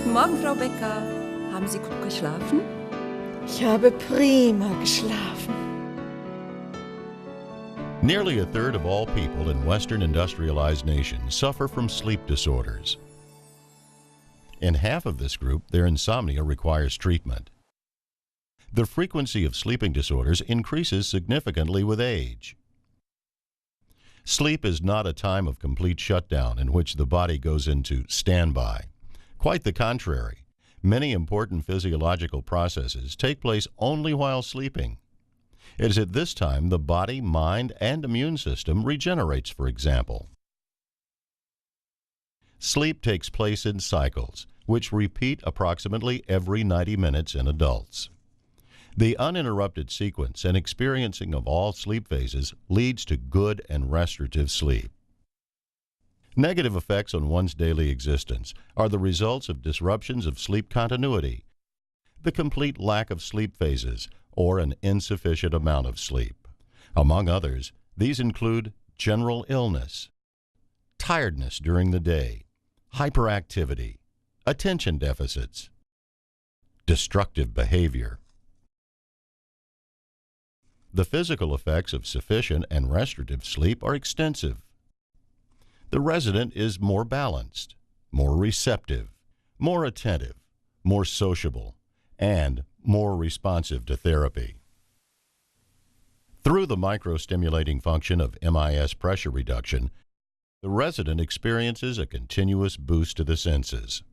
Guten Morgen, Frau Becker. Haben Sie gut geschlafen? Ich habe prima geschlafen. Nearly a third of all people in Western industrialized nations suffer from sleep disorders. In half of this group, their insomnia requires treatment. The frequency of sleeping disorders increases significantly with age. Sleep is not a time of complete shutdown in which the body goes into standby. Quite the contrary. Many important physiological processes take place only while sleeping. It is at this time the body, mind, and immune system regenerates, for example. Sleep takes place in cycles, which repeat approximately every 90 minutes in adults. The uninterrupted sequence and experiencing of all sleep phases leads to good and restorative sleep. Negative effects on one's daily existence are the results of disruptions of sleep continuity, the complete lack of sleep phases, or an insufficient amount of sleep. Among others, these include general illness, tiredness during the day, hyperactivity, attention deficits, destructive behavior. The physical effects of sufficient and restorative sleep are extensive. The resident is more balanced, more receptive, more attentive, more sociable, and more responsive to therapy. Through the microstimulating function of MIS pressure reduction, the resident experiences a continuous boost to the senses.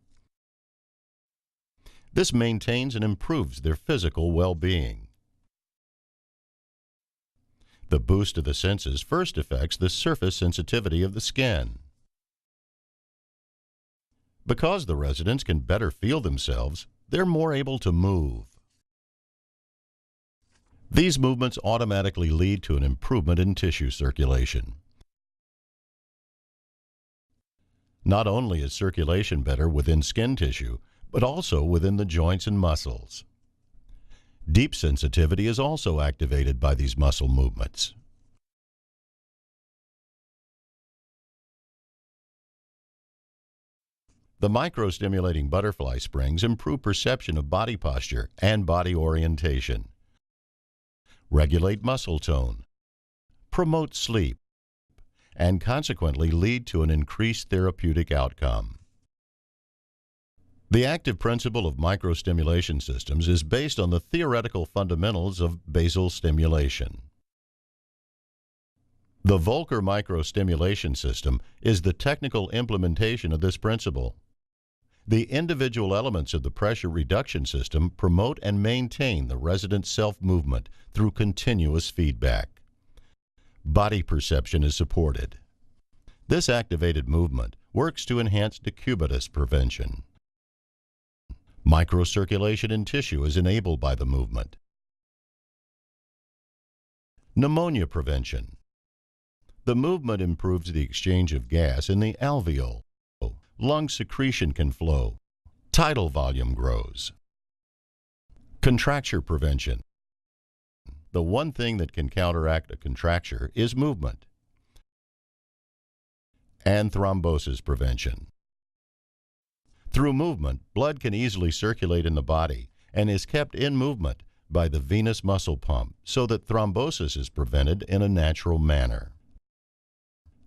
This maintains and improves their physical well-being. The boost to the senses first affects the surface sensitivity of the skin. Because the residents can better feel themselves, they're more able to move. These movements automatically lead to an improvement in tissue circulation. Not only is circulation better within skin tissue, but also within the joints and muscles. Deep sensitivity is also activated by these muscle movements. The microstimulating butterfly springs improve perception of body posture and body orientation, regulate muscle tone, promote sleep, and consequently lead to an increased therapeutic outcome. The active principle of microstimulation systems is based on the theoretical fundamentals of basal stimulation. The Volker microstimulation system is the technical implementation of this principle. The individual elements of the pressure reduction system promote and maintain the resident's self-movement through continuous feedback. Body perception is supported. This activated movement works to enhance decubitus prevention. Microcirculation in tissue is enabled by the movement. Pneumonia prevention. The movement improves the exchange of gas in the alveoli. Lung secretion can flow. Tidal volume grows. Contracture prevention. The one thing that can counteract a contracture is movement. And thrombosis prevention. Through movement, blood can easily circulate in the body and is kept in movement by the venous muscle pump so that thrombosis is prevented in a natural manner.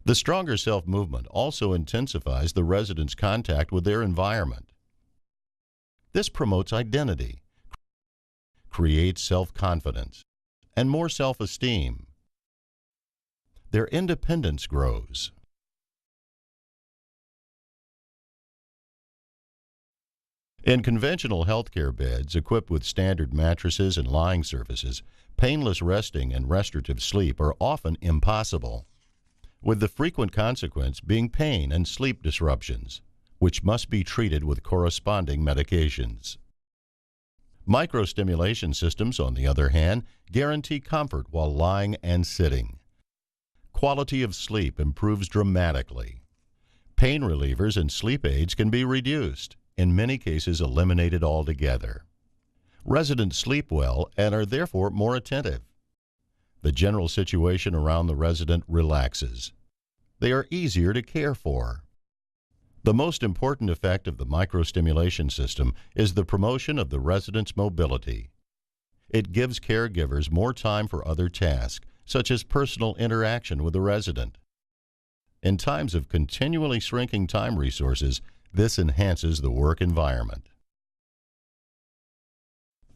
The stronger self-movement also intensifies the resident's contact with their environment. This promotes identity, creates self-confidence, and more self-esteem. Their independence grows. In conventional healthcare beds equipped with standard mattresses and lying surfaces, painless resting and restorative sleep are often impossible, with the frequent consequence being pain and sleep disruptions, which must be treated with corresponding medications. Microstimulation systems, on the other hand, guarantee comfort while lying and sitting. Quality of sleep improves dramatically. Pain relievers and sleep aids can be reduced, in many cases eliminated altogether. Residents sleep well and are therefore more attentive. The general situation around the resident relaxes. They are easier to care for. The most important effect of the microstimulation system is the promotion of the resident's mobility. It gives caregivers more time for other tasks, such as personal interaction with the resident. In times of continually shrinking time resources, this enhances the work environment.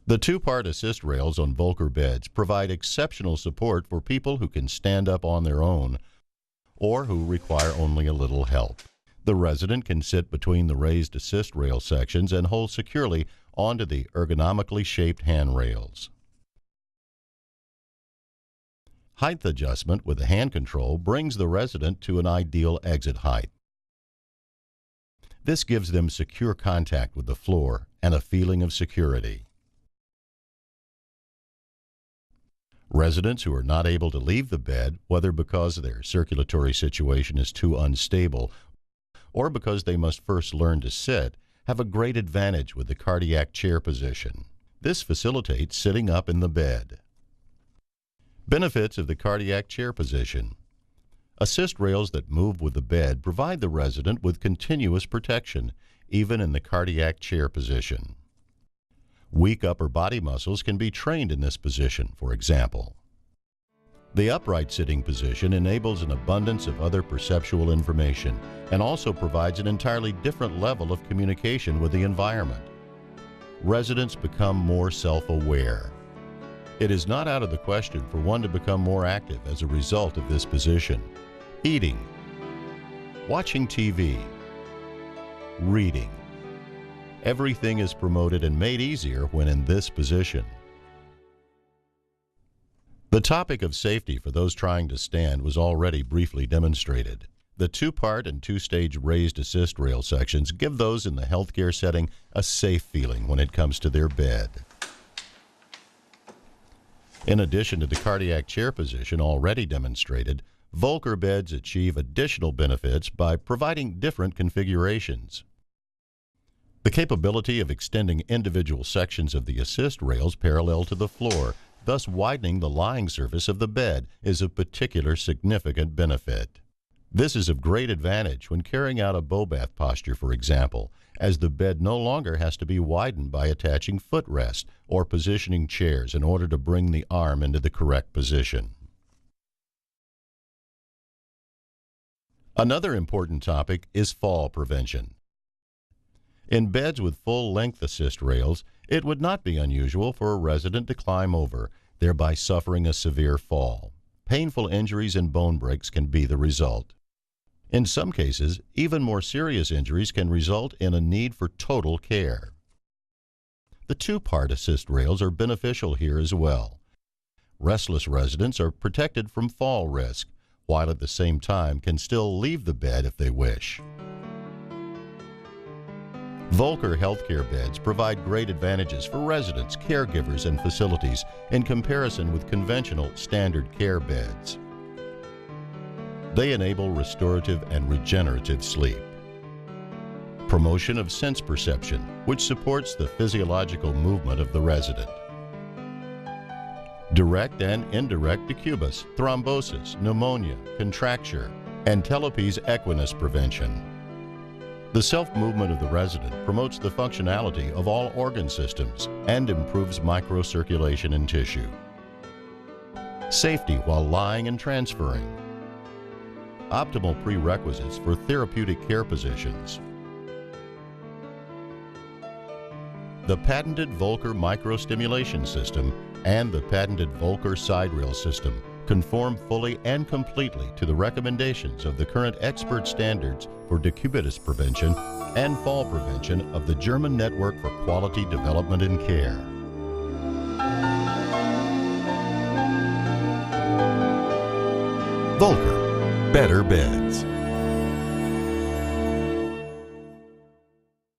The two-part assist rails on Volker beds provide exceptional support for people who can stand up on their own or who require only a little help. The resident can sit between the raised assist rail sections and hold securely onto the ergonomically shaped handrails. Height adjustment with the hand control brings the resident to an ideal exit height. This gives them secure contact with the floor and a feeling of security. Residents who are not able to leave the bed, whether because their circulatory situation is too unstable or because they must first learn to sit, have a great advantage with the cardiac chair position. This facilitates sitting up in the bed. Benefits of the cardiac chair position. Assist rails that move with the bed provide the resident with continuous protection, even in the cardiac chair position. Weak upper body muscles can be trained in this position, for example. The upright sitting position enables an abundance of other perceptual information and also provides an entirely different level of communication with the environment. Residents become more self-aware. It is not out of the question for one to become more active as a result of this position. Eating, watching TV, reading. Everything is promoted and made easier when in this position. The topic of safety for those trying to stand was already briefly demonstrated. The two-part and two-stage raised assist rail sections give those in the healthcare setting a safe feeling when it comes to their bed. In addition to the cardiac chair position already demonstrated, Volker beds achieve additional benefits by providing different configurations. The capability of extending individual sections of the assist rails parallel to the floor, thus widening the lying surface of the bed, is of particular significant benefit. This is of great advantage when carrying out a bow bath posture, for example, as the bed no longer has to be widened by attaching footrest or positioning chairs in order to bring the arm into the correct position. Another important topic is fall prevention. In beds with full-length assist rails, it would not be unusual for a resident to climb over, thereby suffering a severe fall. Painful injuries and bone breaks can be the result. In some cases, even more serious injuries can result in a need for total care. The two-part assist rails are beneficial here as well. Restless residents are protected from fall risk, while at the same time can still leave the bed if they wish. Volker Healthcare Beds provide great advantages for residents, caregivers, and facilities in comparison with conventional standard care beds. They enable restorative and regenerative sleep. Promotion of sense perception, which supports the physiological movement of the resident. Direct and indirect decubus, thrombosis, pneumonia, contracture, and Telopes equinus prevention. The self-movement of the resident promotes the functionality of all organ systems and improves microcirculation in tissue. Safety while lying and transferring. Optimal prerequisites for therapeutic care positions. The patented Volker microstimulation system and the patented Volker side rail system conform fully and completely to the recommendations of the current expert standards for decubitus prevention and fall prevention of the German Network for Quality Development and Care. Volker, better beds.